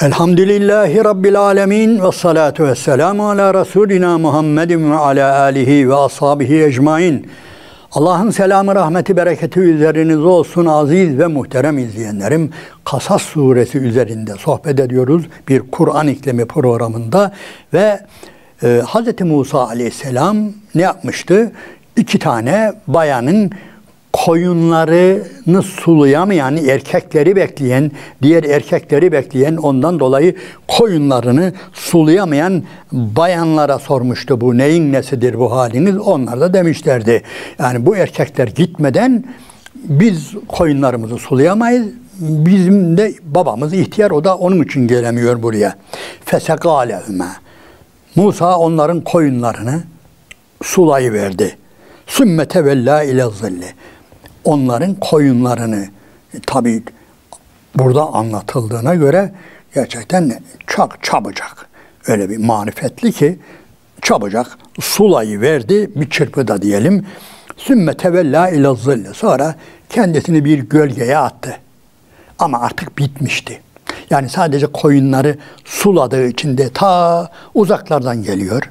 Elhamdülillahi Rabbil alemin ve salatu ve selamu ala Resulina Muhammedin ve ala alihi ve ashabihi ecmain. Allah'ın selamı, rahmeti, bereketi üzerinize olsun aziz ve muhterem izleyenlerim. Kasas suresi üzerinde sohbet ediyoruz bir Kur'an iklimi programında ve Hz. Musa aleyhisselam ne yapmıştı? 2 tane bayanın koyunlarını sulayamayan, erkekleri bekleyen, diğer erkekleri bekleyen, ondan dolayı koyunlarını sulayamayan bayanlara sormuştu. Bu neyin nesidir bu haliniz? Onlar da demişlerdi. Yani bu erkekler gitmeden biz koyunlarımızı sulayamayız. Bizim de babamız ihtiyar, o da onun için gelemiyor buraya. Fesekâlehüme. Musa onların koyunlarını sulayıverdi. Sümme tevellâ ile zilli. Onların koyunlarını, tabi burada anlatıldığına göre gerçekten çok çabucak, öyle bir marifetli ki çabucak sulayıverdi bir çırpıda diyelim. Sümme tevellâ ile zilli. Sonra kendisini bir gölgeye attı. Ama artık bitmişti. Yani sadece koyunları suladığı için de ta uzaklardan geliyor.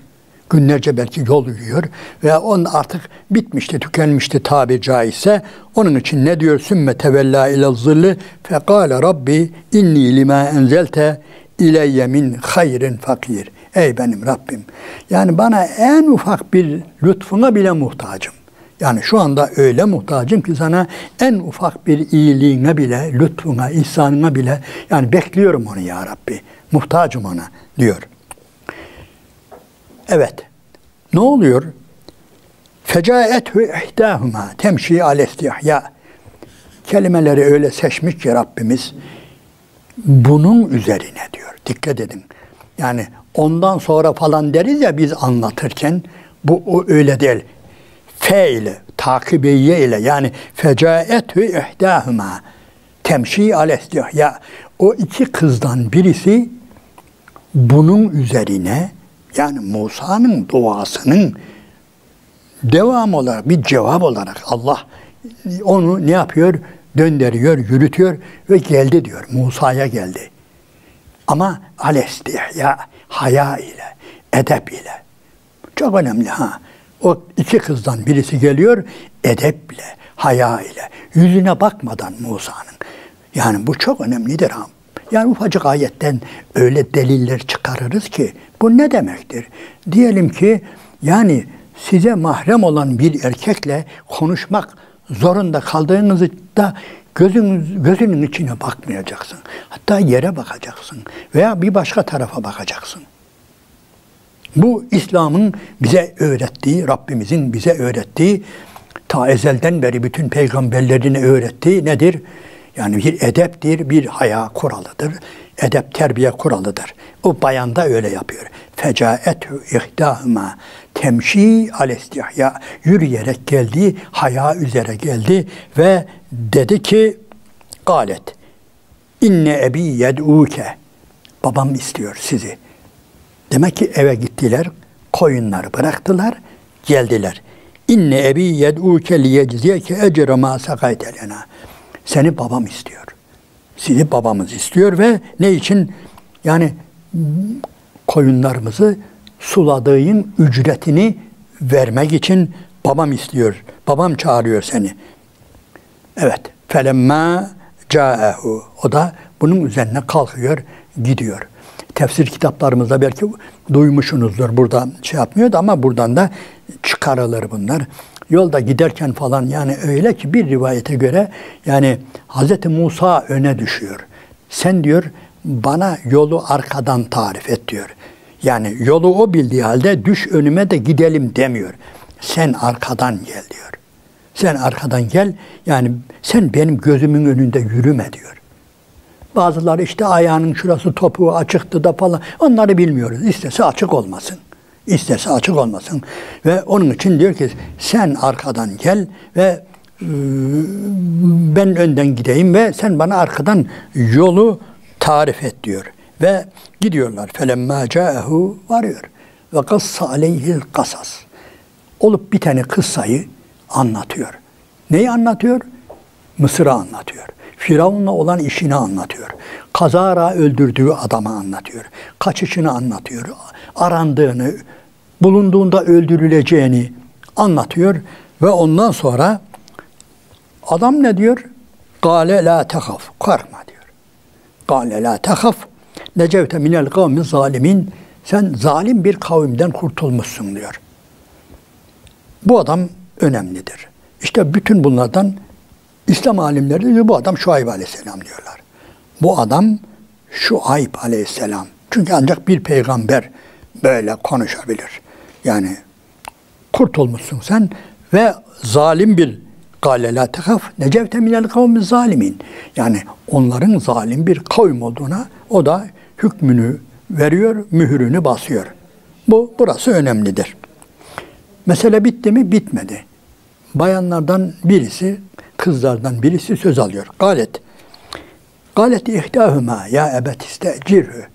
Günlerce belki yol yürüyor ve on artık bitmişti, tükenmişti tabiri caizse. Onun için ne diyor? Sümme tevellâ ile zilli fekâle Rabbi inni limâ enzelte ileyye min hayrin fakir. Ey benim Rabbim! Yani bana en ufak bir lütfuna bile muhtacım. Yani şu anda öyle muhtacım ki sana en ufak bir iyiliğine bile, lütfuna, ihsanına bile, yani bekliyorum onu ya Rabbi. Muhtacım ona diyor. Evet. Ne oluyor? Fecaethu ihdâhuma temşi alestihya. Kelimeleri öyle seçmiş ki Rabbimiz bunun üzerine diyor. Dikkat edin. Yani ondan sonra falan deriz ya biz anlatırken, bu o öyle değil. Fe ile, takibiye ile, yani fecaethu ihdâhuma temşi alestihya. O 2 kızdan birisi bunun üzerine, yani Musa'nın duasının devam olarak, bir cevap olarak Allah onu ne yapıyor? Döndürüyor, yürütüyor ve geldi diyor. Musa'ya geldi. Ama alestihya, haya ile, edep ile. Çok önemli ha. O 2 kızdan birisi geliyor, edeple, haya ile, yüzüne bakmadan Musa'nın. Yani bu çok önemlidir ha. Yani ufacık ayetten öyle deliller çıkarırız ki bu ne demektir? Diyelim ki yani size mahrem olan bir erkekle konuşmak zorunda kaldığınızda gözünün içine bakmayacaksın. Hatta yere bakacaksın veya bir başka tarafa bakacaksın. Bu İslam'ın bize öğrettiği, Rabbimizin bize öğrettiği, ta ezelden beri bütün peygamberlerine öğrettiği nedir? Yani bir edeptir, bir haya kuralıdır. Edep terbiye kuralıdır. O bayan da öyle yapıyor. Fecaethu ihdâhuma temşi alestihya. Yürüyerek geldi, haya üzere geldi ve dedi ki galet inne ebi yed'ûke. Babam istiyor sizi. Demek ki eve gittiler, koyunları bıraktılar, geldiler. İnne ebi yed'ûke liyecziyeke ecre mâ sakayte lena. Seni babam istiyor. Sizi babamız istiyor ve ne için? Yani koyunlarımızı suladığın ücretini vermek için babam istiyor. Babam çağırıyor seni. Evet. Felemma câehu. O da bunun üzerine kalkıyor, gidiyor. Tefsir kitaplarımızda belki duymuşsunuzdur. Burada şey yapmıyordu ama buradan da çıkarılır bunlar. Yolda giderken falan, yani öyle ki bir rivayete göre yani Hz. Musa öne düşüyor. Sen diyor bana yolu arkadan tarif et diyor. Yani yolu o bildiği halde düş önüme de gidelim demiyor. Sen arkadan gel diyor. Sen arkadan gel, yani sen benim gözümün önünde yürüme diyor. Bazıları işte ayağının şurası topuğu açıktı da falan, onları bilmiyoruz. İstese açık olmasın. İsterse açık olmasın. Ve onun için diyor ki sen arkadan gel ve ben önden gideyim ve sen bana arkadan yolu tarif et diyor. Ve gidiyorlar. Felemma câehu varıyor. Ve kassa aleyhil kasas. Olup biteni kıssayı anlatıyor. Neyi anlatıyor? Mısır'ı anlatıyor. Firavun'la olan işini anlatıyor. Kazara öldürdüğü adamı anlatıyor. Kaçışını anlatıyor. Arandığını, bulunduğunda öldürüleceğini anlatıyor. Ve ondan sonra adam ne diyor? Kâle lâ tehaf. Korkma diyor. Kâle lâ tehaf. Necevte minel kavmi zalimin. Sen zalim bir kavimden kurtulmuşsun diyor. Bu adam önemlidir. İşte bütün bunlardan İslam alimleri diyor, bu adam Şuayb Aleyhisselam diyorlar. Bu adam Şuayb Aleyhisselam. Çünkü ancak bir peygamber böyle konuşabilir. Yani kurtulmuşsun sen ve zalim bir kâle lâ tehaf necevte minel kavmi zalimin. Yani onların zalim bir kavim olduğuna o da hükmünü veriyor, mühürünü basıyor. Burası önemlidir. Mesele bitti mi? Bitmedi. Bayanlardan birisi, kızlardan birisi söz alıyor. Galet ihdâhuma ya ebet istecirhü.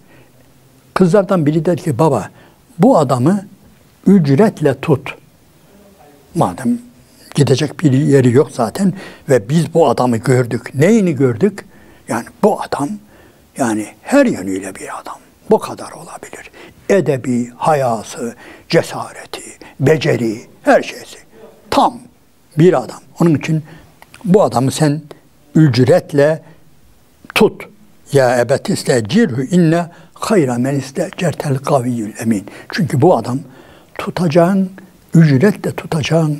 Kızlardan biri dedi ki baba bu adamı ücretle tut. Madem gidecek bir yeri yok zaten ve biz bu adamı gördük. Neyini gördük? Yani bu adam yani her yönüyle bir adam. Bu kadar olabilir. Edebi, hayası, cesareti, beceri, her şeysi. Tam bir adam. Onun için bu adamı sen ücretle tut. Ya ebet istecirhü inne hayra men istecertel kaviyyül emin. Çünkü bu adam tutacağın, ücretle tutacağın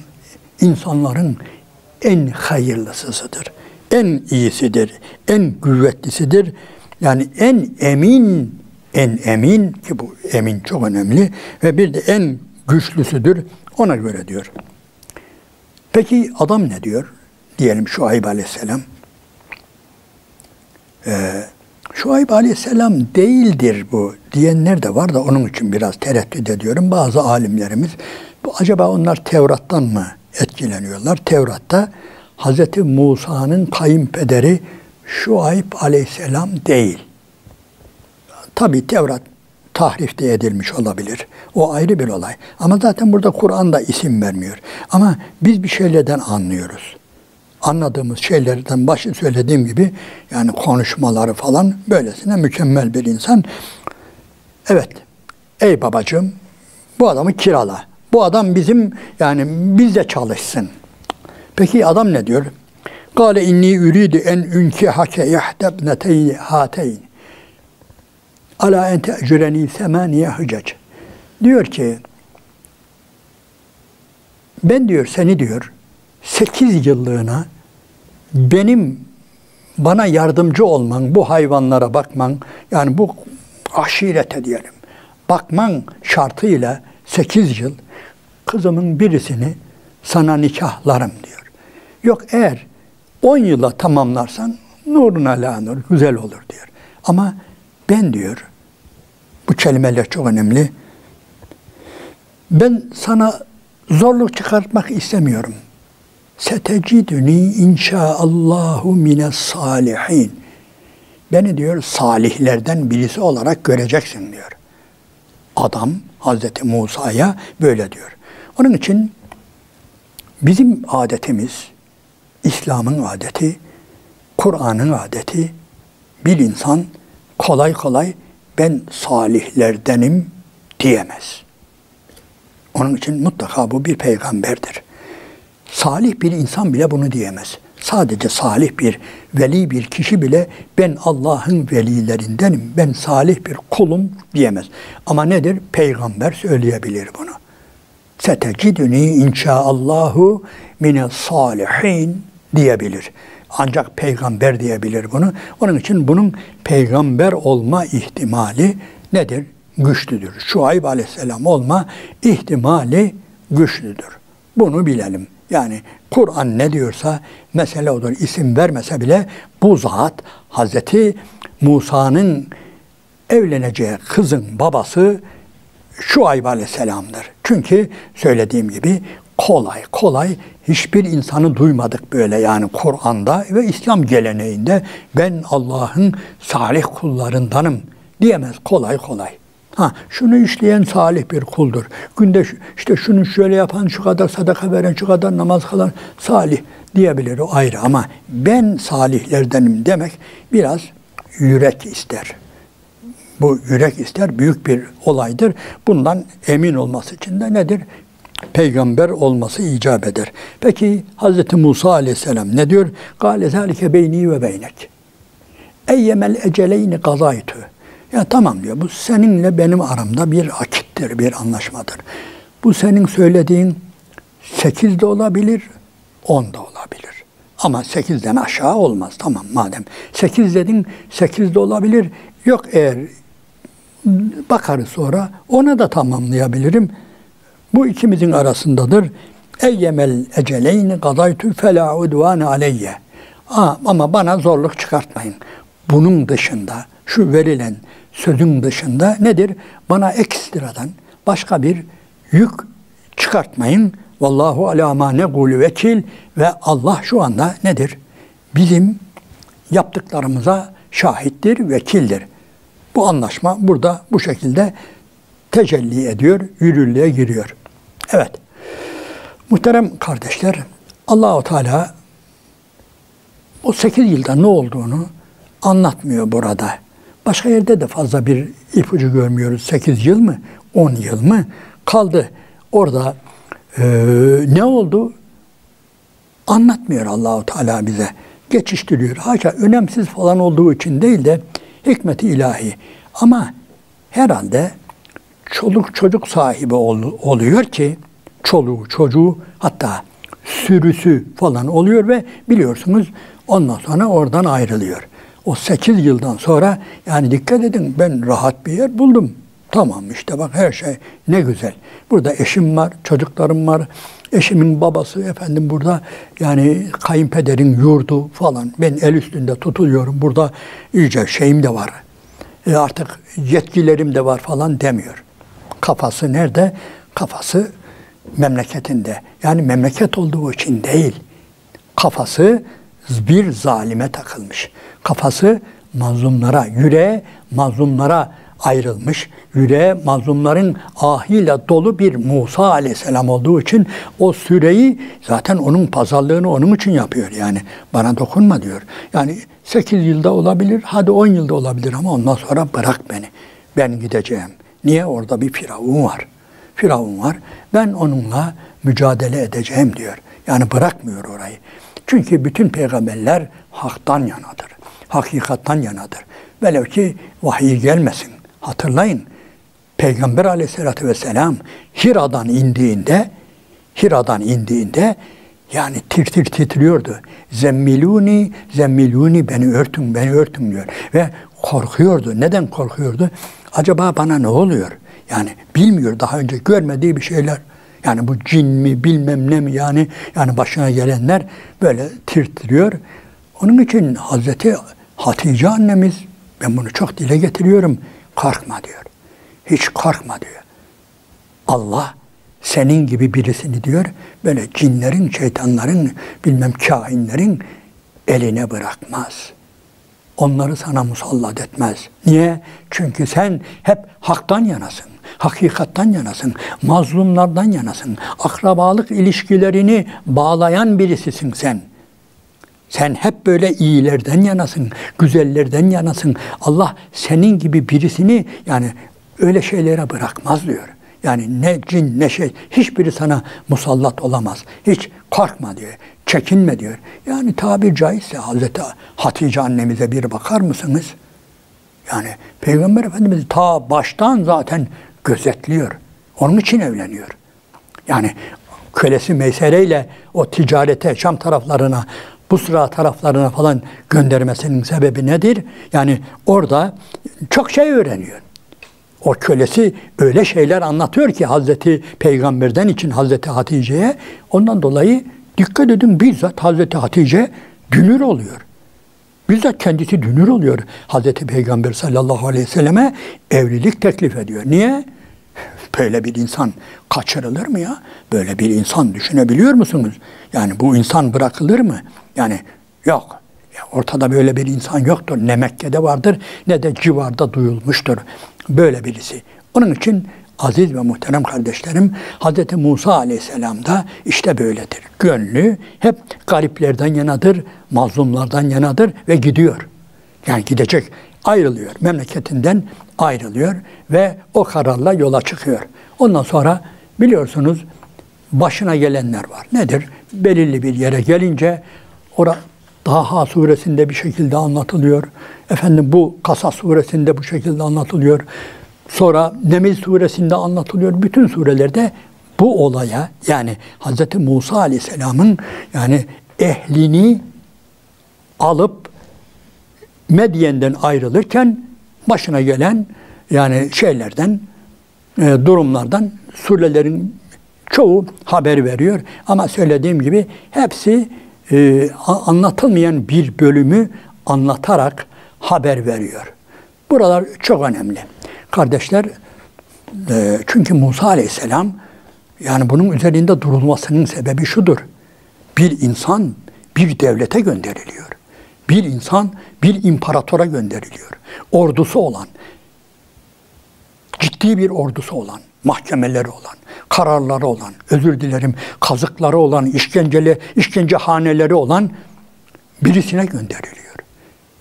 insanların en hayırlısıdır. En iyisidir. En kuvvetlisidir. Yani en emin ki bu emin çok önemli ve bir de en güçlüsüdür. Ona göre diyor. Peki adam ne diyor? Diyelim Şuayb Aleyhisselam. Şuayb Aleyhisselam değildir bu diyenler de var da onun için biraz tereddüt ediyorum. Bazı alimlerimiz acaba onlar Tevrat'tan mı etkileniyorlar? Tevrat'ta Hz. Musa'nın kayınpederi Şuayb Aleyhisselam değil. Tabi Tevrat tahrif de edilmiş olabilir. O ayrı bir olay. Ama zaten burada Kur'an'da isim vermiyor. Ama biz bir şeylerden anlıyoruz. Anladığımız şeylerden başta söylediğim gibi yani konuşmaları falan böylesine mükemmel bir insan. Evet, ey babacığım bu adamı kirala. Bu adam bizim yani bizde çalışsın. Peki adam ne diyor? Kâle inni ürîdü en ünkihake yahdebneteyn hâteyn. Ala en te'cüreni semaniye hıcac. Diyor ki ben diyor seni diyor 8 yıllığına bana yardımcı olman, bu hayvanlara bakman, yani bu aşirete diyelim, bakman şartıyla 8 yıl kızımın birisini sana nikahlarım diyor. Yok eğer 10 yıla tamamlarsan nuruna la nur, güzel olur diyor. Ama ben diyor, bu kelimeler çok önemli, ben sana zorluk çıkartmak istemiyorum. Seteciduni inşaallahu mines salihin. Beni diyor salihlerden birisi olarak göreceksin diyor. Adam Hazreti Musa'ya böyle diyor. Onun için bizim adetimiz, İslam'ın adeti, Kur'an'ın adeti, bir insan kolay kolay ben salihlerdenim diyemez. Onun için mutlaka bu bir peygamberdir. Salih bir insan bile bunu diyemez. Sadece salih bir veli bir kişi bile ben Allah'ın velilerindenim, ben salih bir kulum diyemez. Ama nedir? Peygamber söyleyebilir bunu. Seteciduni inşaallahu mine salihin diyebilir. Ancak peygamber diyebilir bunu. Onun için bunun peygamber olma ihtimali nedir? Güçlüdür. Şuayb Aleyhisselam olma ihtimali güçlüdür. Bunu bilelim. Yani Kur'an ne diyorsa mesele odur. İsim vermese bile bu zat Hazreti Musa'nın evleneceği kızın babası Şuayb Aleyhisselam'dır. Çünkü söylediğim gibi kolay kolay hiçbir insanı duymadık böyle yani Kur'an'da ve İslam geleneğinde ben Allah'ın salih kullarındanım diyemez kolay kolay. Ha, şunu işleyen salih bir kuldur. Günde işte şunu şöyle yapan, şu kadar sadaka veren, şu kadar namaz kılan salih diyebilir, o ayrı. Ama ben salihlerdenim demek biraz yürek ister. Bu yürek ister, büyük bir olaydır. Bundan emin olması için de nedir? Peygamber olması icap eder. Peki Hz. Musa aleyhisselam ne diyor? قَالَ ذَٰلِكَ بَيْنِي وَبَيْنَكِ اَيَّمَ الْاَجَلَيْنِ قَضَيْتُ. Ya tamam diyor, bu seninle benim aramda bir akittir, bir anlaşmadır. Bu senin söylediğin 8 de olabilir, 10 da olabilir. Ama 8'den aşağı olmaz. Tamam, madem 8 dedin, 8 de olabilir. Yok, eğer bakarız sonra, ona da tamamlayabilirim. Bu ikimizin arasındadır. Eyyemel eceleyni gadaytu fela udvane aleyye. Ama bana zorluk çıkartmayın. Bunun dışında, şu verilen sözün dışında nedir? Bana ekstradan başka bir yük çıkartmayın. Vallahu ala ma negulu vekil. Ve Allah şu anda nedir? Bizim yaptıklarımıza şahittir, vekildir. Bu anlaşma burada bu şekilde tecelli ediyor, yürürlüğe giriyor. Evet, muhterem kardeşler, Allah-u Teala o 8 yılda ne olduğunu anlatmıyor burada. Başka yerde de fazla bir ipucu görmüyoruz. 8 yıl mı, 10 yıl mı kaldı? Orada ne oldu? Anlatmıyor Allah-u Teala bize. Geçiştiriyor. Haşa önemsiz falan olduğu için değil de hikmet-i ilahi. Ama herhalde çoluk çocuk sahibi oluyor ki, çoluğu çocuğu hatta sürüsü falan oluyor ve biliyorsunuz ondan sonra oradan ayrılıyor. O 8 yıldan sonra, yani dikkat edin, ben rahat bir yer buldum. Tamam, işte bak her şey ne güzel. Burada eşim var, çocuklarım var. Eşimin babası efendim burada, yani kayınpederin yurdu falan. Ben el üstünde tutuluyorum. Burada iyice şeyim de var. Artık yetkilerim de var falan demiyor. Kafası nerede? Kafası memleketinde. Yani memleket olduğu için değil. Kafası bir zalime takılmış. Kafası mazlumlara, yüreğe mazlumlara ayrılmış. Yüreğe mazlumların ahıyla dolu bir Musa aleyhisselam olduğu için o süreyi zaten onun pazarlığını onun için yapıyor. Yani bana dokunma diyor. Yani 8 yılda olabilir, hadi 10 yılda olabilir ama ondan sonra bırak beni. Ben gideceğim. Niye? Orada bir Firavun var. Firavun var. Ben onunla mücadele edeceğim diyor. Yani bırakmıyor orayı. Çünkü bütün peygamberler haktan yanadır. Hakikattan yanadır. Velev ki vahiy gelmesin. Hatırlayın. Peygamber aleyhissalatü vesselam Hira'dan indiğinde yani tir tir titriyordu. Zemmiluni, zemmiluni, beni örtün, beni örtün diyor. Ve korkuyordu. Neden korkuyordu? Acaba bana ne oluyor? Yani bilmiyor, daha önce görmediği bir şeyler. Yani bu cin mi, bilmem ne mi, yani başına gelenler böyle titriyor. Onun için Hazreti Hatice annemiz, ben bunu çok dile getiriyorum, korkma diyor. Hiç korkma diyor. Allah senin gibi birisini diyor, böyle cinlerin, şeytanların, bilmem kainlerin eline bırakmaz. Onları sana musallat etmez. Niye? Çünkü sen hep haktan yanasın, hakikattan yanasın, mazlumlardan yanasın. Akrabalık ilişkilerini bağlayan birisisin sen. Sen hep böyle iyilerden yanasın, güzellerden yanasın. Allah senin gibi birisini yani öyle şeylere bırakmaz diyor. Yani ne cin ne şey, hiçbiri sana musallat olamaz. Hiç korkma diyor, çekinme diyor. Yani tabir caizse Hazreti Hatice annemize bir bakar mısınız? Yani Peygamber Efendimiz ta baştan zaten gözetliyor. Onun için evleniyor. Yani kölesi Meysere ile o ticarete, Şam taraflarına, Busra taraflarına falan göndermesinin sebebi nedir? Yani orada çok şey öğreniyor. O kölesi öyle şeyler anlatıyor ki Hazreti Peygamber'den için Hazreti Hatice'ye, ondan dolayı dikkat edin, bizzat Hazreti Hatice dünür oluyor. Bizzat kendisi dünür oluyor. Hazreti Peygamber sallallahu aleyhi ve selleme evlilik teklif ediyor. Niye? Böyle bir insan kaçırılır mı ya? Böyle bir insan düşünebiliyor musunuz? Yani bu insan bırakılır mı? Yani yok. Ortada böyle bir insan yoktur. Ne Mekke'de vardır ne de civarda duyulmuştur. Böyle birisi. Onun için aziz ve muhterem kardeşlerim, Hz. Musa Aleyhisselam da işte böyledir. Gönlü hep gariplerden yanadır, mazlumlardan yanadır ve gidiyor. Yani gidecek, ayrılıyor, memleketinden ayrılıyor ve o kararla yola çıkıyor. Ondan sonra biliyorsunuz başına gelenler var. Nedir? Belirli bir yere gelince Daha suresinde bir şekilde anlatılıyor. Efendim bu Kasas suresinde bu şekilde anlatılıyor. Sonra Neml suresinde anlatılıyor. Bütün surelerde bu olaya, yani Hz. Musa Aleyhisselam'ın yani ehlini alıp Medyen'den ayrılırken başına gelen yani şeylerden, durumlardan surelerin çoğu haber veriyor. Ama söylediğim gibi hepsi anlatılmayan bir bölümü anlatarak haber veriyor. Buralar çok önemli. Kardeşler, çünkü Musa Aleyhisselam, yani bunun üzerinde durulmasının sebebi şudur. Bir insan bir devlete gönderiliyor. Bir insan bir imparatora gönderiliyor. Ordusu olan, ciddi bir ordusu olan, mahkemeleri olan, kararları olan, özür dilerim, kazıkları olan, işkencehaneleri olan birisine gönderiliyor.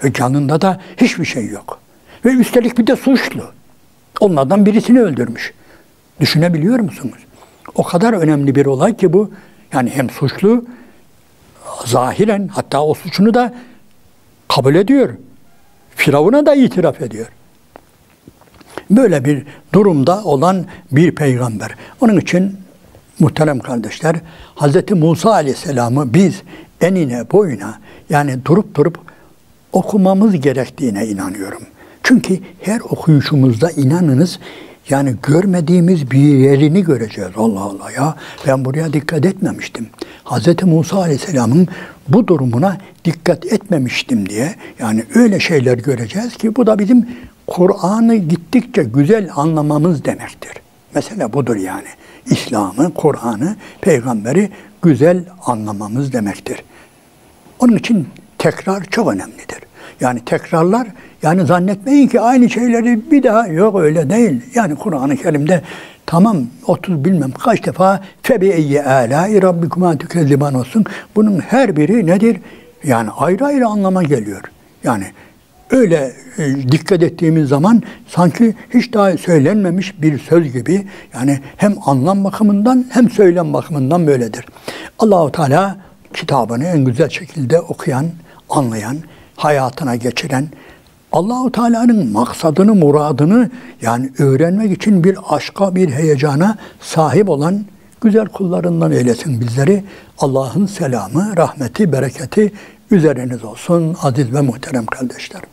Ve yanında da hiçbir şey yok. Ve üstelik bir de suçlu. Onlardan birisini öldürmüş. Düşünebiliyor musunuz? O kadar önemli bir olay ki bu. Yani hem suçlu, zahiren hatta o suçunu da kabul ediyor. Firavun'a da itiraf ediyor. Böyle bir durumda olan bir peygamber. Onun için muhterem kardeşler, Hz. Musa Aleyhisselam'ı biz enine boyuna yani durup okumamız gerektiğine inanıyorum. Çünkü her okuyuşumuzda inanınız yani görmediğimiz bir yerini göreceğiz. Allah Allah ya, ben buraya dikkat etmemiştim. Hz. Musa Aleyhisselam'ın bu durumuna dikkat etmemiştim diye yani öyle şeyler göreceğiz ki bu da bizim Kur'an'ı gittikçe güzel anlamamız demektir. Mesela budur yani. İslam'ı, Kur'an'ı, peygamberi güzel anlamamız demektir. Onun için tekrar çok önemlidir. Yani tekrarlar, yani zannetmeyin ki aynı şeyleri bir daha, yok öyle değil. Yani Kur'an-ı Kerim'de tamam 30 bilmem kaç defa فَبِيَيِّ آلَاءِ رَبِّكُمَا تُكَذِّبَانَ olsun. Bunun her biri nedir? Yani ayrı ayrı anlama geliyor. Yani öyle dikkat ettiğimiz zaman sanki hiç daha söylenmemiş bir söz gibi, yani hem anlam bakımından hem söylem bakımından böyledir. Allah-u Teala kitabını en güzel şekilde okuyan, anlayan, hayatına geçiren, Allah-u Teala'nın maksadını, muradını yani öğrenmek için bir aşka, bir heyecana sahip olan güzel kullarından eylesin bizleri. Allah'ın selamı, rahmeti, bereketi üzeriniz olsun aziz ve muhterem kardeşlerim.